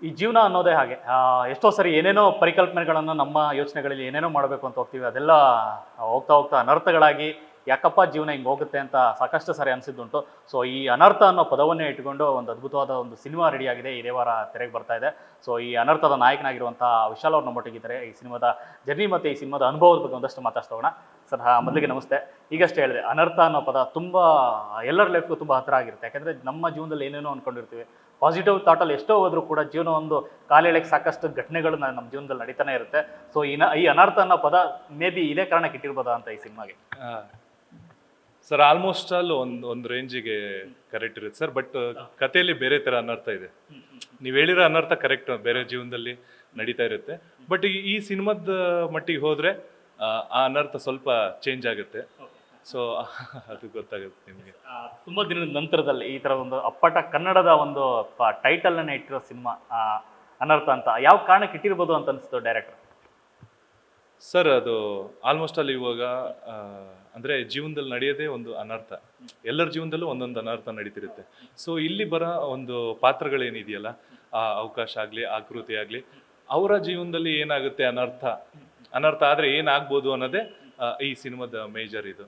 ಈ ಜೀವನ ಅನ್ನೋದೇ ಹಾಗೆ. ಎಷ್ಟೋ ಸರಿ ಏನೇನೋ ಪರಿಕಲ್ಪನೆಗಳನ್ನು ನಮ್ಮ ಯೋಚನೆಗಳಲ್ಲಿ ಏನೇನೋ ಮಾಡಬೇಕು ಅಂತ ಹೋಗ್ತೀವಿ. ಅದೆಲ್ಲ ಹೋಗ್ತಾ ಹೋಗ್ತಾ ಅನರ್ಥಗಳಾಗಿ ಯಾಕಪ್ಪ ಜೀವನ ಹಿಂಗೆ ಹೋಗುತ್ತೆ ಅಂತ ಸಾಕಷ್ಟು ಸಾರಿ ಅನಿಸಿದ್ದುಂಟು. ಸೊ ಈ ಅನರ್ಥ ಅನ್ನೋ ಪದವನ್ನೇ ಇಟ್ಕೊಂಡು ಒಂದು ಅದ್ಭುತವಾದ ಒಂದು ಸಿನಿಮಾ ರೆಡಿಯಾಗಿದೆ. ಇದೇ ವಾರ ತೆರೆಗೆ ಬರ್ತಾ ಇದೆ. ಸೊ ಈ ಅನರ್ಥದ ನಾಯಕನಾಗಿರುವಂಥ ವಿಶಾಲ್ ಅವ್ರು ನಮ್ಮೊಟ್ಟಿಗಿದ್ದಾರೆ. ಈ ಸಿನಿಮಾದ ಜರ್ನಿ ಮತ್ತು ಈ ಸಿನಿಮಾದ ಅನುಭವದ ಬಗ್ಗೆ ಒಂದಷ್ಟು ಮಾತಾಡ್ಸೋಣ. ಸರ್ ಮೊದಲಿಗೆ ನಮಸ್ತೆ. ಈಗಷ್ಟೇ ಹೇಳಿದೆ, ಅನರ್ಥ ಅನ್ನೋ ಪದ ತುಂಬ ಎಲ್ಲರ ಲೈಫ್ಗೂ ತುಂಬ ಹತ್ತಿರ ಆಗಿರುತ್ತೆ. ಯಾಕೆಂದರೆ ನಮ್ಮ ಜೀವನದಲ್ಲಿ ಏನೇನೋ ಅಂದ್ಕೊಂಡಿರ್ತೀವಿ. ಪಾಸಿಟಿವ್ ಥಾಟಲ್ಲಿ ಎಷ್ಟೋ ಹೋದರೂ ಕೂಡ ಜೀವನ ಒಂದು ಕಾಲೆಳೆಗೆ ಸಾಕಷ್ಟು ಘಟನೆಗಳು ನಮ್ಮ ಜೀವನದಲ್ಲಿ ನಡೀತಾನೆ ಇರುತ್ತೆ. ಸೊ ಈ ಅನರ್ಥ ಅನ್ನೋ ಪದ ಮೇ ಬಿ ಇದೇ ಕಾರಣಕ್ಕೆ ಇಟ್ಟಿರ್ಬೋದಾ ಅಂತ ಈ ಸಿನಿಮಾಗೆ. ಸರ್ ಆಲ್ಮೋಸ್ಟ್ ಆಲ್ ಒಂದು ರೇಂಜಿಗೆ ಕರೆಕ್ಟ್ ಇರುತ್ತೆ ಸರ್. ಬಟ್ ಕಥೆಯಲ್ಲಿ ಬೇರೆ ಥರ ಅನರ್ಥ ಇದೆ. ನೀವು ಹೇಳಿರೋ ಅನರ್ಥ ಕರೆಕ್ಟ್ ಬೇರೆ ಜೀವನದಲ್ಲಿ ನಡೀತಾ ಇರುತ್ತೆ. ಬಟ್ ಈ ಸಿನಿಮಾದ ಮಟ್ಟಿಗೆ ಹೋದರೆ ಆ ಅನರ್ಥ ಸ್ವಲ್ಪ ಚೇಂಜ್ ಆಗುತ್ತೆ. ಸೊ ಅದು ಗೊತ್ತಾಗುತ್ತೆ ನಿಮಗೆ. ತುಂಬ ದಿನದ ನಂತರದಲ್ಲಿ ಈ ಥರ ಒಂದು ಅಪ್ಪಟ ಕನ್ನಡದ ಒಂದು ಟೈಟಲನ್ನು ಇಟ್ಟಿರೋ ಸಿನಿಮಾ ಅನರ್ಥ ಅಂತ ಯಾವ ಕಾರಣಕ್ಕೆ ಇಟ್ಟಿರ್ಬೋದು ಅಂತ ಅನಿಸ್ತು ಡೈರೆಕ್ಟರ್? ಸರ್ ಅದು ಆಲ್ಮೋಸ್ಟ್ ಅಲ್ಲಿ ಇವಾಗ ಅಂದರೆ ಜೀವನದಲ್ಲಿ ನಡೆಯೋದೇ ಒಂದು ಅನರ್ಥ. ಎಲ್ಲರ ಜೀವನದಲ್ಲೂ ಒಂದೊಂದು ಅನರ್ಥ ನಡೀತಿರುತ್ತೆ. ಸೊ ಇಲ್ಲಿ ಬರೋ ಒಂದು ಪಾತ್ರಗಳೇನಿದೆಯಲ್ಲ, ಆ ಅವಕಾಶ ಆಗಲಿ ಆಕೃತಿ ಆಗಲಿ, ಅವರ ಜೀವನದಲ್ಲಿ ಏನಾಗುತ್ತೆ ಅನರ್ಥ ಆದರೆ ಏನಾಗ್ಬೋದು ಅನ್ನೋದೇ ಈ ಸಿನಿಮಾದ ಮೇಜರ್ ಇದು.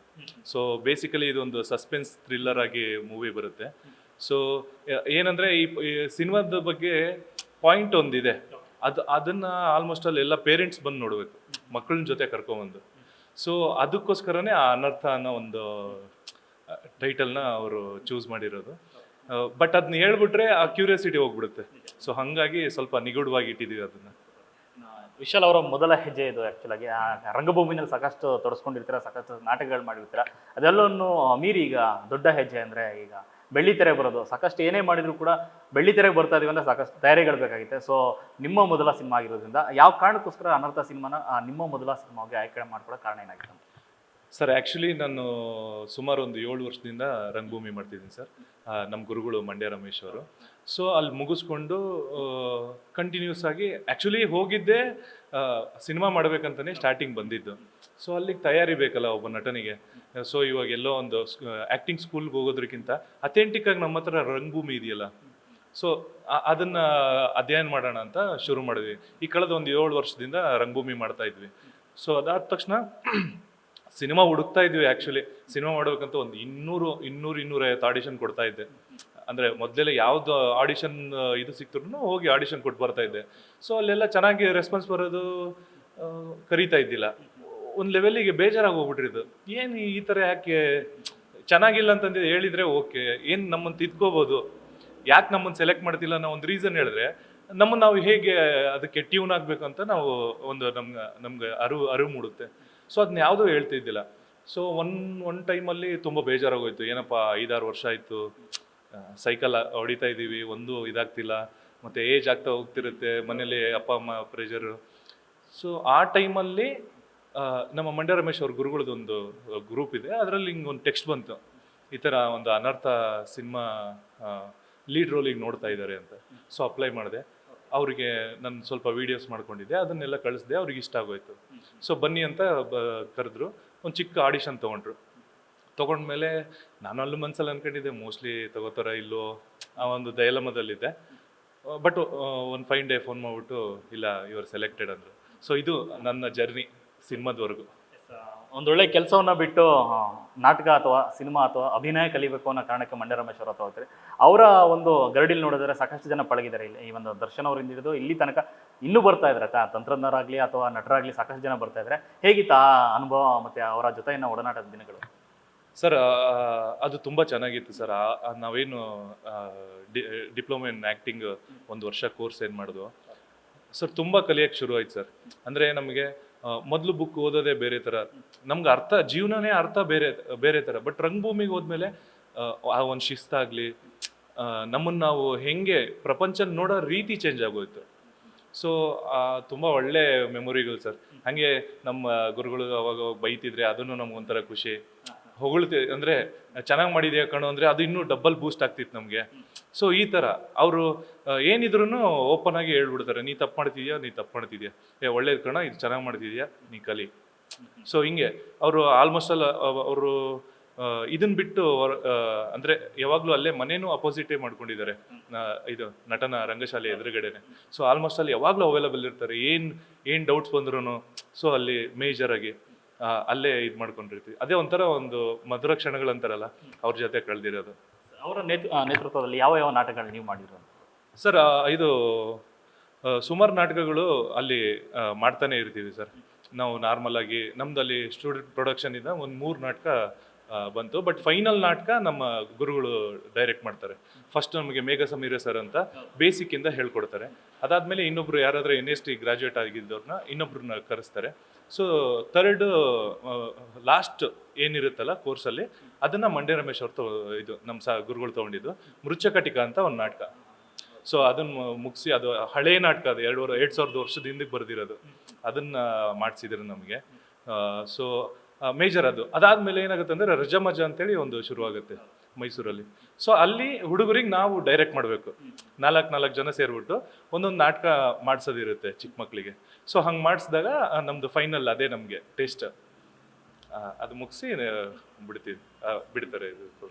ಸೊ ಬೇಸಿಕಲಿ ಇದೊಂದು ಸಸ್ಪೆನ್ಸ್ ಥ್ರಿಲ್ಲರ್ ಆಗಿ ಮೂವಿ ಬರುತ್ತೆ. ಸೊ ಏನಂದರೆ ಈ ಸಿನಿಮಾದ ಬಗ್ಗೆ ಪಾಯಿಂಟ್ ಒಂದಿದೆ. ಅದನ್ನ ಆಲ್ಮೋಸ್ಟ್ ಅಲ್ಲಿ ಎಲ್ಲ ಪೇರೆಂಟ್ಸ್ ಬಂದು ನೋಡಬೇಕು, ಮಕ್ಕಳ ಜೊತೆ ಕರ್ಕೊಂಬಂದು. ಸೊ ಅದಕ್ಕೋಸ್ಕರನೇ ಆ ಅನರ್ಥ ಅನ್ನೋ ಒಂದು ಟೈಟಲ್ನ ಅವರು ಚೂಸ್ ಮಾಡಿರೋದು. ಬಟ್ ಅದನ್ನ ಹೇಳ್ಬಿಟ್ರೆ ಆ ಕ್ಯೂರಿಯಾಸಿಟಿ ಹೋಗ್ಬಿಡುತ್ತೆ. ಸೊ ಹಾಗಾಗಿ ಸ್ವಲ್ಪ ನಿಗೂಢವಾಗಿ ಇಟ್ಟಿದ್ದೀವಿ ಅದನ್ನು. ವಿಶಾಲ್ ಅವರ ಮೊದಲ ಹೆಜ್ಜೆ ಇದು ಆ್ಯಕ್ಚುಲಾಗಿ. ರಂಗಭೂಮಿನಲ್ಲಿ ಸಾಕಷ್ಟು ತೊಡಸ್ಕೊಂಡಿರ್ತೀರ, ಸಾಕಷ್ಟು ನಾಟಕಗಳು ಮಾಡಿರ್ತೀರ. ಅದೆಲ್ಲವನ್ನು ಮೀರಿ ಈಗ ದೊಡ್ಡ ಹೆಜ್ಜೆ ಅಂದರೆ ಈಗ ಬೆಳ್ಳಿ ತೆರೆ ಬರೋದು. ಸಾಕಷ್ಟು ಏನೇ ಮಾಡಿದ್ರು ಕೂಡ ಬೆಳ್ಳಿ ತೆರೆಗೆ ಬರ್ತಾ ಇದೀವಿ ಅಂದರೆ ಸಾಕಷ್ಟು ತಯಾರಿಗಳು ಬೇಕಾಗುತ್ತೆ. ಸೊ ನಿಮ್ಮ ಮೊದಲ ಸಿನಿಮಾ ಆಗಿರೋದ್ರಿಂದ ಯಾವ ಕಾರಣಕ್ಕೋಸ್ಕರ ಅನರ್ಥ ಸಿನಿಮಾನ ನಿಮ್ಮ ಮೊದಲ ಸಿನಿಮಾಗೆ ಆಯ್ಕೆ ಮಾಡ್ಕೊಳ್ಳೋ ಕಾರಣ ಏನಾಗಿತ್ತು? ಸರ್ ಆ್ಯಕ್ಚುಲಿ ನಾನು ಸುಮಾರು ಒಂದು 7 ವರ್ಷದಿಂದ ರಂಗಭೂಮಿ ಮಾಡ್ತಿದ್ದೀನಿ ಸರ್. ನಮ್ಮ ಗುರುಗಳು ಮಂಡ್ಯ ರಮೇಶ್ ಅವರು. ಸೊ ಅಲ್ಲಿ ಮುಗಿಸ್ಕೊಂಡು ಕಂಟಿನ್ಯೂಸ್ ಆಗಿ ಆ್ಯಕ್ಚುಲಿ ಹೋಗಿದ್ದೆ ಸಿನಿಮಾ ಮಾಡಬೇಕಂತಲೇ ಸ್ಟಾರ್ಟಿಂಗ್ ಬಂದಿದ್ದು. ಸೊ ಅಲ್ಲಿಗೆ ತಯಾರಿ ಬೇಕಲ್ಲ ಒಬ್ಬ ನಟನಿಗೆ. ಸೊ ಇವಾಗ ಎಲ್ಲೋ ಒಂದು ಆ್ಯಕ್ಟಿಂಗ್ ಸ್ಕೂಲ್ಗೆ ಹೋಗೋದ್ರಕ್ಕಿಂತ ಅಥೆಂಟಿಕ್ಕಾಗಿ ನಮ್ಮ ಹತ್ರ ರಂಗಭೂಮಿ ಇದೆಯಲ್ಲ, ಸೊ ಅದನ್ನು ಅಧ್ಯಯನ ಮಾಡೋಣ ಅಂತ ಶುರು ಮಾಡಿದ್ವಿ. ಈ ಕಳೆದ ಒಂದು 7 ವರ್ಷದಿಂದ ರಂಗಭೂಮಿ ಮಾಡ್ತಾ ಇದ್ವಿ. ಸೊ ಅದಾದ ತಕ್ಷಣ ಸಿನಿಮಾ ಹುಡುಕ್ತಾ ಇದ್ವಿ. ಆ್ಯಕ್ಚುಲಿ ಸಿನಿಮಾ ಮಾಡಬೇಕಂತ ಒಂದು 200-250 ಆಡಿಷನ್ ಕೊಡ್ತಾ ಇದ್ದೆ. ಅಂದರೆ ಮೊದಲೆಲ್ಲ ಯಾವುದು ಆಡಿಷನ್ ಇದು ಸಿಕ್ತರೂ ಹೋಗಿ ಆಡಿಷನ್ ಕೊಟ್ಟು ಬರ್ತಾ ಇದ್ದೆ. ಸೊ ಅಲ್ಲೆಲ್ಲ ಚೆನ್ನಾಗಿ ರೆಸ್ಪಾನ್ಸ್ ಬರೋದು, ಕರೀತಾ ಇದ್ದಿಲ್ಲ. ಒಂದು ಲೆವೆಲ್ಲಿಗೆ ಬೇಜಾರಾಗಿ ಹೋಗ್ಬಿಟ್ಟಿರೋದು. ಏನು ಈ ಥರ ಯಾಕೆ ಚೆನ್ನಾಗಿಲ್ಲ ಅಂತಂದು ಹೇಳಿದರೆ ಓಕೆ, ಏನು ನಮ್ಮನ್ನು ತಿದ್ಕೋಬೋದು, ಯಾಕೆ ನಮ್ಮನ್ನು ಸೆಲೆಕ್ಟ್ ಮಾಡ್ತಿಲ್ಲ ಅನ್ನೋ ಒಂದು ರೀಸನ್ ಹೇಳಿದ್ರೆ ನಮ್ಮನ್ನು ನಾವು ಹೇಗೆ ಅದಕ್ಕೆ ಟ್ಯೂನ್ ಆಗಬೇಕು ಅಂತ ನಾವು ಒಂದು ನಮ್ಗೆ ಅರಿವು ಮೂಡುತ್ತೆ. ಸೊ ಅದನ್ನ ಯಾವುದೂ ಹೇಳ್ತಿದ್ದಿಲ್ಲ. ಸೊ ಒನ್ ಟೈಮಲ್ಲಿ ತುಂಬ ಬೇಜಾರಾಗೋಯ್ತು. ಏನಪ್ಪ 5-6 ವರ್ಷ ಆಯಿತು, ಸೈಕಲ್ ಹೊಡಿತಾ ಇದ್ದೀವಿ, ಒಂದು ಇದಾಗ್ತಿಲ್ಲ, ಮತ್ತು ಏಜ್ ಆಗ್ತಾ ಹೋಗ್ತಿರುತ್ತೆ, ಮನೇಲಿ ಅಪ್ಪ ಅಮ್ಮ ಪ್ರೆಷರು. ಸೊ ಆ ಟೈಮಲ್ಲಿ ನಮ್ಮ ಮಂಡ್ಯ ರಮೇಶ್ ಅವ್ರ ಗುರುಗಳದ್ದು ಒಂದು ಗ್ರೂಪ್ ಇದೆ. ಅದರಲ್ಲಿ ಹಿಂಗೆ ಒಂದು ಟೆಕ್ಸ್ಟ್ ಬಂತು, ಈ ಥರ ಒಂದು ಅನರ್ಥ ಸಿನಿಮಾ ಲೀಡ್ ರೋಲಿಗೆ ನೋಡ್ತಾ ಇದ್ದಾರೆ ಅಂತ. ಸೊ ಅಪ್ಲೈ ಮಾಡಿದೆ. ಅವರಿಗೆ ನಾನು ಸ್ವಲ್ಪ ವೀಡಿಯೋಸ್ ಮಾಡ್ಕೊಂಡಿದ್ದೆ, ಅದನ್ನೆಲ್ಲ ಕಳಿಸಿದೆ. ಅವ್ರಿಗೆ ಇಷ್ಟ ಆಗೋಯ್ತು. ಸೊ ಬನ್ನಿ ಅಂತ ಕರೆದ್ರು. ಒಂದು ಚಿಕ್ಕ ಆಡಿಷನ್ ತೊಗೊಂಡ್ಮೇಲೆ ನಾನು ಅಲ್ಲೂ ಮನಸ್ಸಲ್ಲಿ ಅಂದ್ಕೊಂಡಿದ್ದೆ ಮೋಸ್ಟ್ಲಿ ತಗೋತಾರ ಇಲ್ಲೋ ಆ ಒಂದು ಡೈಲಮದಲ್ಲಿದ್ದೆ. ಬಟ್ ಒಂದು ಫೈನ್ ಡೇ ಫೋನ್ ಮಾಡಿಬಿಟ್ಟು ಇಲ್ಲ, ಯು ಆರ್ ಸೆಲೆಕ್ಟೆಡ್ ಅಂದರು. ಸೊ ಇದು ನನ್ನ ಜರ್ನಿ ಸಿನಿಮಾದವರೆಗೂ. ಒಂದೊಳ್ಳೆ ಕೆಲಸವನ್ನು ಬಿಟ್ಟು ನಾಟಕ ಅಥವಾ ಸಿನಿಮಾ ಅಥವಾ ಅಭಿನಯ ಕಲಿಬೇಕು ಅನ್ನೋ ಕಾರಣಕ್ಕೆ ಮಂಡ್ಯ ರಮೇಶ್ ಅವ್ರ ಹತ್ರ ಹೋಗ್ತಾರೆ. ಅವರ ಒಂದು ಗರಡಿಲಿ ನೋಡಿದ್ರೆ ಸಾಕಷ್ಟು ಜನ ಪಳಗಿದ್ದಾರೆ. ಇಲ್ಲಿ ಈ ಒಂದು ದರ್ಶನ್ ಅವರಿಂದ ಹಿಡಿದು ಇಲ್ಲಿ ತನಕ ಇನ್ನೂ ಬರ್ತಾ ಇದ್ದಾರೆ. ತಂತ್ರಜ್ಞರಾಗಲಿ ಅಥವಾ ನಟರಾಗಲಿ ಸಾಕಷ್ಟು ಜನ ಬರ್ತಾ ಇದ್ದಾರೆ. ಹೇಗಿತ್ತು ಆ ಅನುಭವ ಮತ್ತು ಅವರ ಜೊತೆಯನ್ನು ಒಡನಾಟದ ದಿನಗಳು? ಸರ್ ಅದು ತುಂಬ ಚೆನ್ನಾಗಿತ್ತು ಸರ್. ನಾವೇನು ಡಿಪ್ಲೊಮಾ ಇನ್ ಆ್ಯಕ್ಟಿಂಗ್ 1 ವರ್ಷ ಕೋರ್ಸ್ ಏನು ಮಾಡಿದ್ವು ಸರ್, ತುಂಬ ಕಲಿಯೋಕ್ಕೆ ಶುರು ಆಯ್ತು ಸರ್. ಅಂದರೆ ನಮಗೆ ಮೊದಲು ಬುಕ್ ಓದೋದೇ ಬೇರೆ ಥರ, ನಮ್ಗೆ ಜೀವನನೇ ಬೇರೆ ಥರ. ಬಟ್ ರಂಗಭೂಮಿಗೆ ಹೋದ್ಮೇಲೆ ಆ ಒಂದು ಶಿಸ್ತಾಗಲಿ, ನಮ್ಮನ್ನು ನಾವು ಹೆಂಗೆ ಪ್ರಪಂಚ ನೋಡೋ ರೀತಿ ಚೇಂಜ್ ಆಗೋಯ್ತು. ಸೊ ತುಂಬ ಒಳ್ಳೆ ಮೆಮೊರಿಗಳು ಸರ್. ಹಾಗೆ ನಮ್ಮ ಗುರುಗಳು ಅವಾಗ ಬೈತಿದ್ರೆ ಅದನ್ನು ನಮ್ಗೊಂಥರ ಖುಷಿ. ಅಂದರೆ ಚೆನ್ನಾಗಿ ಮಾಡಿದ್ಯಾ ಕಣೋ ಅಂದರೆ ಅದು ಇನ್ನೂ ಡಬಲ್ ಬೂಸ್ಟ್ ಆಗ್ತಿತ್ತು ನಮಗೆ. ಸೊ ಈ ಥರ ಅವರು ಏನಿದ್ರು ಓಪನ್ ಆಗಿ ಹೇಳ್ಬಿಡ್ತಾರೆ, ನೀ ತಪ್ಪು ಮಾಡ್ತಿದ್ಯಾ, ಒಳ್ಳೇದು ಕಣ, ಇದು ಚೆನ್ನಾಗಿ ಮಾಡ್ತಿದ್ಯಾ, ನೀ ಕಲಿ. ಸೊ ಹಿಂಗೆ ಅವರು ಆಲ್ಮೋಸ್ಟ್ ಅಲ್ಲ ಅವರು ಇದನ್ನ ಬಿಟ್ಟು ಅಂದ್ರೆ ಯಾವಾಗಲೂ ಅಲ್ಲೇ ಮನೇನೂ ಅಪೋಸಿಟೇ ಮಾಡ್ಕೊಂಡಿದ್ದಾರೆ ಇದು ನಟನ ರಂಗಶಾಲೆ ಎದುರುಗಡೆನೆ. ಸೊ ಆಲ್ಮೋಸ್ಟ್ ಅಲ್ಲಿ ಯಾವಾಗಲೂ ಅವೈಲಬಲ್ ಇರ್ತಾರೆ. ಏನ್ ಡೌಟ್ಸ್ ಬಂದ್ರು ಸೊ ಅಲ್ಲಿ ಮೇಜರ್ ಆಗಿ ಅಲ್ಲೇ ಇದು ಮಾಡ್ಕೊಂಡಿರ್ತೀವಿ. ಅದೇ ಒಂಥರ ಒಂದು ಮಧುರ ಕ್ಷಣಗಳಂತಾರಲ್ಲ, ಅವ್ರ ಜೊತೆ ಕಳೆದಿರೋದು. ಅವರ ನೇತೃತ್ವದಲ್ಲಿ ಯಾವ ಯಾವ ನಾಟಕಗಳು ನೀವು ಮಾಡಿರೋದು? ಸರ್ ಇದು ಸುಮಾರು ನಾಟಕಗಳು ಅಲ್ಲಿ ಮಾಡ್ತಾನೆ ಇರ್ತೀವಿ ಸರ್. ನಾವು ನಾರ್ಮಲ್ ಆಗಿ ನಮ್ದು ಅಲ್ಲಿ ಸ್ಟೂಡೆಂಟ್ ಪ್ರೊಡಕ್ಷನ್ ಇಂದ ಒಂದು 3 ನಾಟಕ ಬಂತು. ಬಟ್ ಫೈನಲ್ ನಾಟಕ ನಮ್ಮ ಗುರುಗಳು ಡೈರೆಕ್ಟ್ ಮಾಡ್ತಾರೆ. ಫಸ್ಟ್ ನಮಗೆ ಮೇಘ ಸಮೀರ ಸರ್ ಅಂತ ಬೇಸಿಕ್ ಇಂದ ಹೇಳ್ಕೊಡ್ತಾರೆ. ಅದಾದ್ಮೇಲೆ ಇನ್ನೊಬ್ರು ಯಾರಾದ್ರೂ NST ಗ್ರಾಜುಯೇಟ್ ಆಗಿದ್ದವ್ರನ್ನ ಇನ್ನೊಬ್ರನ್ನ ಕರೆಸ್ತಾರೆ. ಸೊ ಥರ್ಡ್ ಲಾಸ್ಟ್ ಏನಿರುತ್ತಲ್ಲ ಕೋರ್ಸಲ್ಲಿ, ಅದನ್ನ ಮಂಡ್ಯ ರಮೇಶ್ ಅವ್ರು ಇದು ನಮ್ಮ ಗುರುಗಳು ತಗೊಂಡಿದ್ದು ಮೃಚ್ಛಕಟಿಕ ಅಂತ ಒಂದು ನಾಟಕ. ಸೊ ಅದನ್ನ ಮುಗಿಸಿ, ಅದು ಹಳೇ ನಾಟಕ, ಅದು 2000 ವರ್ಷದ ಹಿಂದಕ್ಕೆ ಬರ್ದಿರೋದು, ಅದನ್ನ ಮಾಡಿಸಿದ್ರು ನಮಗೆ. ಸೊ ಮೇಜರ್ ಅದು. ಅದಾದ್ಮೇಲೆ ಏನಾಗುತ್ತೆ ಅಂದ್ರೆ ರಜಮಜ ಅಂತೇಳಿ ಒಂದು ಶುರುವಾಗುತ್ತೆ ಮೈಸೂರಲ್ಲಿ. ಸೊ ಅಲ್ಲಿ ಹುಡುಗರಿಗೆ ನಾವು ಡೈರೆಕ್ಟ್ ಮಾಡಬೇಕು. 4 ಜನ ಸೇರ್ಬಿಟ್ಟು ಒಂದೊಂದು ನಾಟಕ ಮಾಡಿಸೋದಿರುತ್ತೆ ಚಿಕ್ಕ ಮಕ್ಕಳಿಗೆ. ಸೊ ಹಂಗೆ ಮಾಡಿಸಿದಾಗ ನಮ್ದು ಫೈನಲ್ ಅದೇ ನಮಗೆ ಟೇಸ್ಟ್. ಅದು ಮುಗಿಸಿ ಬಿಡ್ತಾರೆ ಇದು.